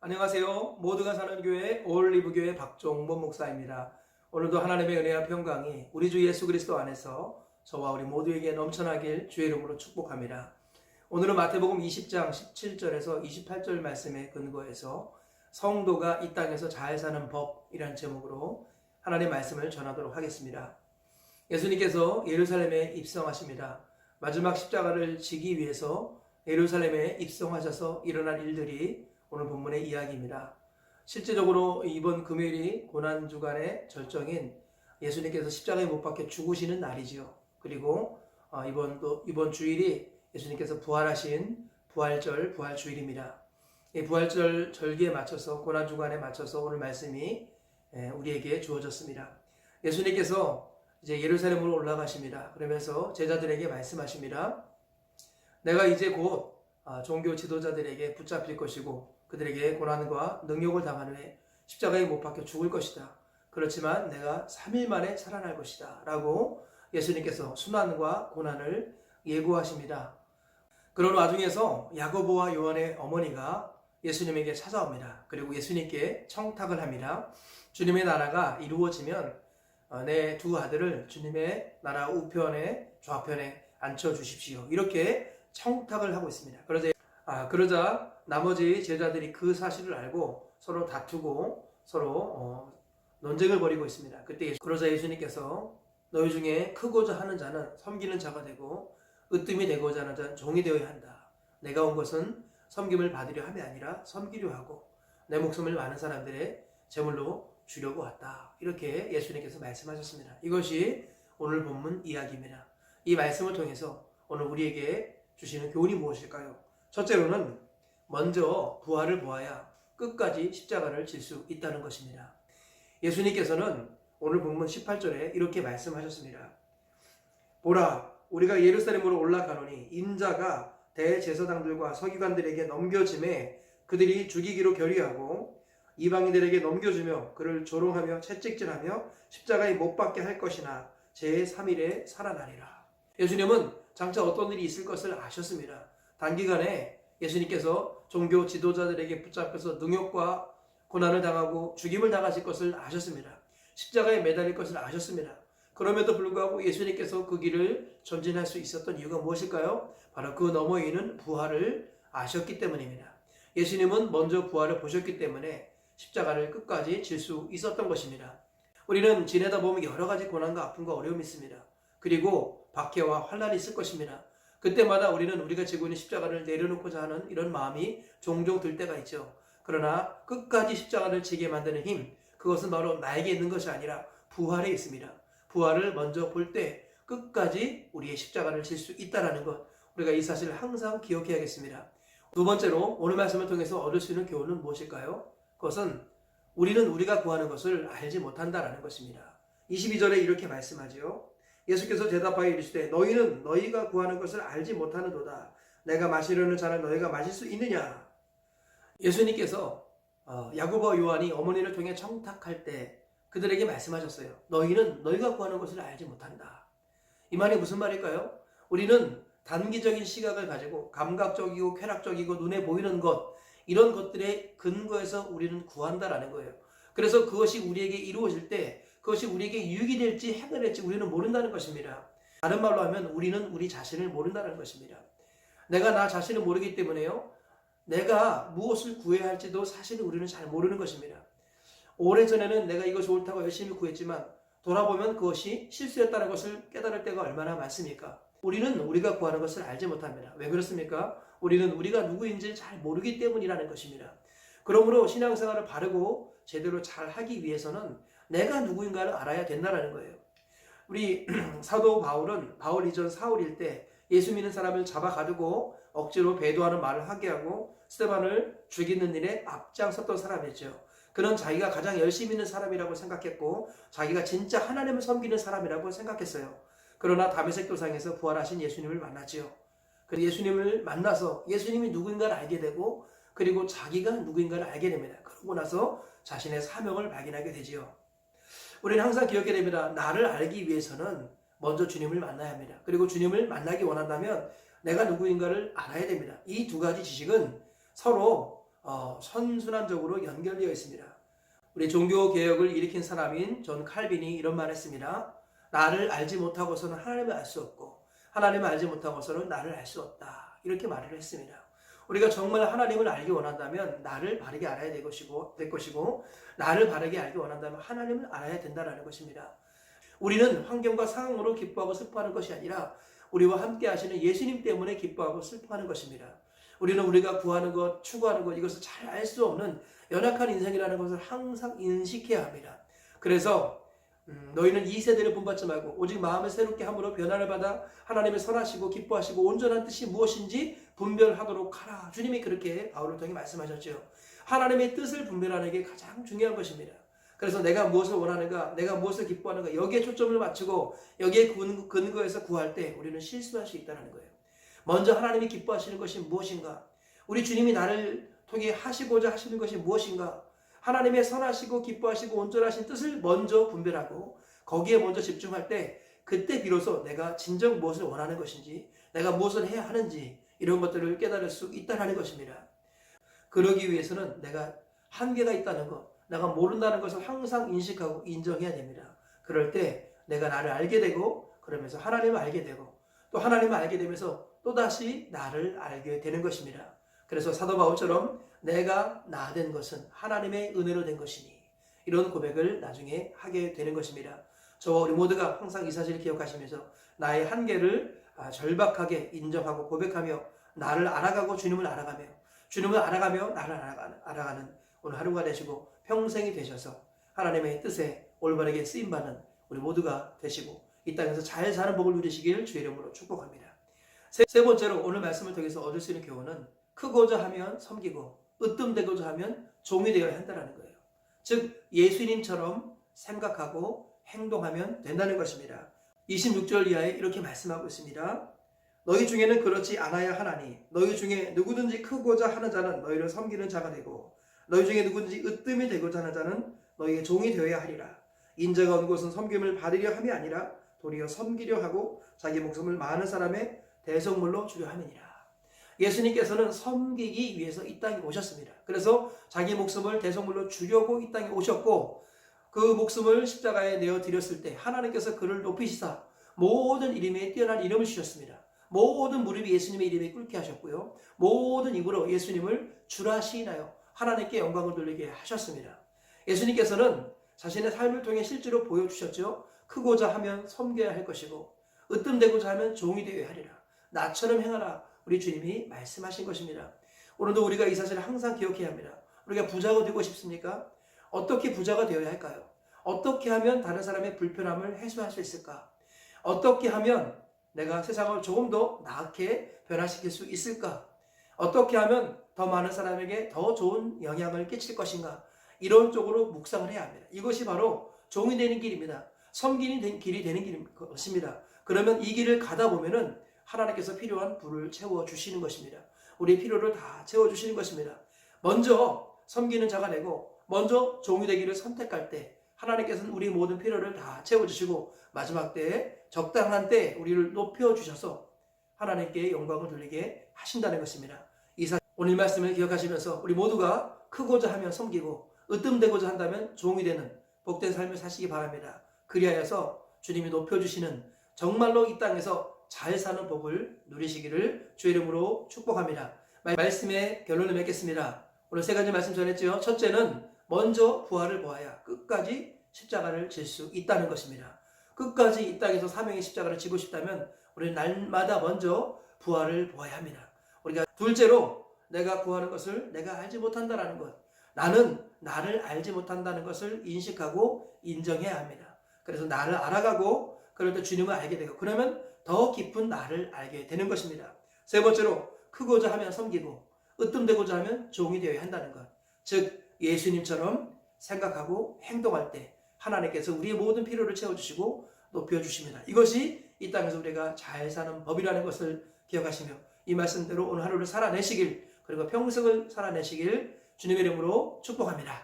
안녕하세요. 모두가 사는 교회 올리브교회 박종범 목사입니다. 오늘도 하나님의 은혜와 평강이 우리 주 예수 그리스도 안에서 저와 우리 모두에게 넘쳐나길 주의 이름으로 축복합니다. 오늘은 마태복음 20장 17절에서 28절 말씀에 근거해서 성도가 이 땅에서 잘 사는 법이라는 제목으로 하나님의 말씀을 전하도록 하겠습니다. 예수님께서 예루살렘에 입성하십니다. 마지막 십자가를 지기 위해서 예루살렘에 입성하셔서 일어난 일들이 오늘 본문의 이야기입니다. 실제적으로 이번 금요일이 고난주간의 절정인 예수님께서 십자가에 못 박혀 죽으시는 날이지요. 그리고 이번 주일이 예수님께서 부활하신 부활절, 부활주일입니다. 이 부활절 절기에 맞춰서 고난주간에 맞춰서 오늘 말씀이 우리에게 주어졌습니다. 예수님께서 이제 예루살렘으로 올라가십니다. 그러면서 제자들에게 말씀하십니다. 내가 이제 곧 종교 지도자들에게 붙잡힐 것이고 그들에게 고난과 능욕을 당한 후에 십자가에 못 박혀 죽을 것이다. 그렇지만 내가 3일 만에 살아날 것이다. 라고 예수님께서 순환과 고난을 예고하십니다. 그런 와중에서 야고보와 요한의 어머니가 예수님에게 찾아옵니다. 그리고 예수님께 청탁을 합니다. 주님의 나라가 이루어지면 내 두 아들을 주님의 나라 우편에 좌편에 앉혀주십시오. 이렇게 청탁을 하고 있습니다. 그러자 나머지 제자들이 그 사실을 알고 서로 다투고 서로 논쟁을 벌이고 있습니다. 그러자 예수님께서 너희 중에 크고자 하는 자는 섬기는 자가 되고 으뜸이 되고자 하는 자는 종이 되어야 한다. 내가 온 것은 섬김을 받으려 함이 아니라 섬기려 하고 내 목숨을 많은 사람들의 제물로 주려고 왔다. 이렇게 예수님께서 말씀하셨습니다. 이것이 오늘 본문 이야기입니다. 이 말씀을 통해서 오늘 우리에게 주시는 교훈이 무엇일까요? 첫째로는 먼저 부활을 보아야 끝까지 십자가를 질 수 있다는 것입니다. 예수님께서는 오늘 본문 18절에 이렇게 말씀하셨습니다. 보라, 우리가 예루살렘으로 올라가노니 인자가 대제사장들과 서기관들에게 넘겨짐에 그들이 죽이기로 결의하고 이방인들에게 넘겨주며 그를 조롱하며 채찍질하며 십자가에 못 박게 할 것이나 제3일에 살아나리라. 예수님은 장차 어떤 일이 있을 것을 아셨습니다. 단기간에 예수님께서 종교 지도자들에게 붙잡혀서 능욕과 고난을 당하고 죽임을 당하실 것을 아셨습니다. 십자가에 매달릴 것을 아셨습니다. 그럼에도 불구하고 예수님께서 그 길을 전진할 수 있었던 이유가 무엇일까요? 바로 그 너머에 있는 부활을 아셨기 때문입니다. 예수님은 먼저 부활을 보셨기 때문에 십자가를 끝까지 질 수 있었던 것입니다. 우리는 지내다 보면 여러 가지 고난과 아픔과 어려움이 있습니다. 그리고 박해와 환난이 있을 것입니다. 그때마다 우리는 우리가 지고 있는 십자가를 내려놓고자 하는 이런 마음이 종종 들 때가 있죠. 그러나 끝까지 십자가를 지게 만드는 힘, 그것은 바로 나에게 있는 것이 아니라 부활에 있습니다. 부활을 먼저 볼 때 끝까지 우리의 십자가를 질 수 있다는 것, 우리가 이 사실을 항상 기억해야겠습니다. 두 번째로 오늘 말씀을 통해서 얻을 수 있는 교훈은 무엇일까요? 그것은 우리는 우리가 구하는 것을 알지 못한다라는 것입니다. 22절에 이렇게 말씀하지요. 예수께서 대답하여 이르시되 너희는 너희가 구하는 것을 알지 못하는도다. 내가 마시려는 잔을 너희가 마실 수 있느냐? 예수님께서 야고보와 요한이 어머니를 통해 청탁할 때 그들에게 말씀하셨어요. 너희는 너희가 구하는 것을 알지 못한다. 이 말이 무슨 말일까요? 우리는 단기적인 시각을 가지고 감각적이고 쾌락적이고 눈에 보이는 것, 이런 것들의 근거에서 우리는 구한다라는 거예요. 그래서 그것이 우리에게 이루어질 때 그것이 우리에게 유익이 될지 해가 될지 우리는 모른다는 것입니다. 다른 말로 하면 우리는 우리 자신을 모른다는 것입니다. 내가 나 자신을 모르기 때문에요. 내가 무엇을 구해야 할지도 사실은 우리는 잘 모르는 것입니다. 오래전에는 내가 이것이 옳다고 열심히 구했지만 돌아보면 그것이 실수였다는 것을 깨달을 때가 얼마나 많습니까? 우리는 우리가 구하는 것을 알지 못합니다. 왜 그렇습니까? 우리는 우리가 누구인지를 잘 모르기 때문이라는 것입니다. 그러므로 신앙생활을 바르고 제대로 잘 하기 위해서는 내가 누구인가를 알아야 된다는 거예요. 우리 사도 바울 이전 사울일 때 예수 믿는 사람을 잡아 가두고 억지로 배도하는 말을 하게 하고 스데반을 죽이는 일에 앞장섰던 사람이죠. 그는 자기가 가장 열심히 있는 사람이라고 생각했고 자기가 진짜 하나님을 섬기는 사람이라고 생각했어요. 그러나 다메섹 도상에서 부활하신 예수님을 만났지요. 그 예수님을 만나서 예수님이 누구인가를 알게 되고 그리고 자기가 누구인가를 알게 됩니다. 그러고 나서 자신의 사명을 발견하게 되지요. 우리는 항상 기억해야 됩니다. 나를 알기 위해서는 먼저 주님을 만나야 합니다. 그리고 주님을 만나기 원한다면 내가 누구인가를 알아야 됩니다. 이 두 가지 지식은 서로 선순환적으로 연결되어 있습니다. 우리 종교 개혁을 일으킨 사람인 존 칼빈이 이런 말을 했습니다. 나를 알지 못하고서는 하나님을 알 수 없고 하나님을 알지 못하고서는 나를 알 수 없다. 이렇게 말을 했습니다. 우리가 정말 하나님을 알기 원한다면 나를 바르게 알아야 될 것이고 나를 바르게 알기 원한다면 하나님을 알아야 된다는 것입니다. 우리는 환경과 상황으로 기뻐하고 슬퍼하는 것이 아니라 우리와 함께 하시는 예수님 때문에 기뻐하고 슬퍼하는 것입니다. 우리는 우리가 구하는 것, 추구하는 것, 이것을 잘 알 수 없는 연약한 인생이라는 것을 항상 인식해야 합니다. 그래서 너희는 이 세대를 본받지 말고 오직 마음을 새롭게 함으로 변화를 받아 하나님의 선하시고 기뻐하시고 온전한 뜻이 무엇인지 분별하도록 하라. 주님이 그렇게 바울을 통해 말씀하셨죠. 하나님의 뜻을 분별하는 게 가장 중요한 것입니다. 그래서 내가 무엇을 원하는가, 내가 무엇을 기뻐하는가, 여기에 초점을 맞추고 여기에 근거해서 구할 때 우리는 실수할 수 있다는 거예요. 먼저 하나님이 기뻐하시는 것이 무엇인가, 우리 주님이 나를 통해 하시고자 하시는 것이 무엇인가, 하나님의 선하시고 기뻐하시고 온전하신 뜻을 먼저 분별하고 거기에 먼저 집중할 때 그때 비로소 내가 진정 무엇을 원하는 것인지, 내가 무엇을 해야 하는지 이런 것들을 깨달을 수 있다는 것입니다. 그러기 위해서는 내가 한계가 있다는 것, 내가 모른다는 것을 항상 인식하고 인정해야 됩니다. 그럴 때 내가 나를 알게 되고 그러면서 하나님을 알게 되고 또 하나님을 알게 되면서 또다시 나를 알게 되는 것입니다. 그래서 사도 바울처럼 내가 나 된 것은 하나님의 은혜로 된 것이니 이런 고백을 나중에 하게 되는 것입니다. 저와 우리 모두가 항상 이 사실을 기억하시면서 나의 한계를 절박하게 인정하고 고백하며 나를 알아가고 주님을 알아가며 주님을 알아가며 나를 알아가는 오늘 하루가 되시고 평생이 되셔서 하나님의 뜻에 올바르게 쓰임받는 우리 모두가 되시고 이 땅에서 잘 사는 복을 누리시길 주의 이름으로 축복합니다. 세 번째로 오늘 말씀을 통해서 얻을 수 있는 교훈은 크고자 하면 섬기고 으뜸되고자 하면 종이 되어야 한다는 거예요. 즉 예수님처럼 생각하고 행동하면 된다는 것입니다. 26절 이하에 이렇게 말씀하고 있습니다. 너희 중에는 그렇지 않아야 하나니 너희 중에 누구든지 크고자 하는 자는 너희를 섬기는 자가 되고 너희 중에 누구든지 으뜸이 되고자 하는 자는 너희의 종이 되어야 하리라. 인자가 온 곳은 섬김을 받으려 함이 아니라 도리어 섬기려 하고 자기 목숨을 많은 사람의 대속물로 주려 함이니라. 예수님께서는 섬기기 위해서 이 땅에 오셨습니다. 그래서 자기 목숨을 대속물로 주려고 이 땅에 오셨고 그 목숨을 십자가에 내어드렸을 때 하나님께서 그를 높이시사 모든 이름에 뛰어난 이름을 주셨습니다. 모든 무릎이 예수님의 이름에 꿇게 하셨고요. 모든 입으로 예수님을 주라 시인하여 하나님께 영광을 돌리게 하셨습니다. 예수님께서는 자신의 삶을 통해 실제로 보여주셨죠. 크고자 하면 섬겨야 할 것이고 으뜸되고자 하면 종이 되어야 하리라. 나처럼 행하라. 우리 주님이 말씀하신 것입니다. 오늘도 우리가 이 사실을 항상 기억해야 합니다. 우리가 부자가 되고 싶습니까? 어떻게 부자가 되어야 할까요? 어떻게 하면 다른 사람의 불편함을 해소할 수 있을까? 어떻게 하면 내가 세상을 조금 더 나게 변화시킬 수 있을까? 어떻게 하면 더 많은 사람에게 더 좋은 영향을 끼칠 것인가? 이런 쪽으로 묵상을 해야 합니다. 이것이 바로 종이 되는 길입니다. 섬기는 길이 되는 것입니다. 그러면 이 길을 가다 보면은 하나님께서 필요한 불을 채워주시는 것입니다. 우리의 필요를 다 채워주시는 것입니다. 먼저 섬기는 자가 되고 먼저 종이 되기를 선택할 때 하나님께서는 우리 모든 필요를 다 채워주시고 마지막 때에 적당한 때에 우리를 높여주셔서 하나님께 영광을 돌리게 하신다는 것입니다. 오늘 말씀을 기억하시면서 우리 모두가 크고자 하면 섬기고 으뜸되고자 한다면 종이 되는 복된 삶을 사시기 바랍니다. 그리하여서 주님이 높여주시는 정말로 이 땅에서 잘 사는 복을 누리시기를 주의 이름으로 축복합니다. 말씀의 결론을 맺겠습니다. 오늘 세 가지 말씀 전했죠. 첫째는 먼저 부활을 보아야 끝까지 십자가를 질 수 있다는 것입니다. 끝까지 이 땅에서 사명의 십자가를 지고 싶다면 우리는 날마다 먼저 부활을 보아야 합니다. 우리가 둘째로 내가 구하는 것을 내가 알지 못한다는 것, 나는 나를 알지 못한다는 것을 인식하고 인정해야 합니다. 그래서 나를 알아가고 그럴 때 주님을 알게 되고 그러면 더 깊은 나를 알게 되는 것입니다. 세 번째로 크고자 하면 섬기고 으뜸되고자 하면 종이 되어야 한다는 것, 즉 예수님처럼 생각하고 행동할 때 하나님께서 우리의 모든 필요를 채워주시고 높여주십니다. 이것이 이 땅에서 우리가 잘 사는 법이라는 것을 기억하시며 이 말씀대로 오늘 하루를 살아내시길 그리고 평생을 살아내시길 주님의 이름으로 축복합니다.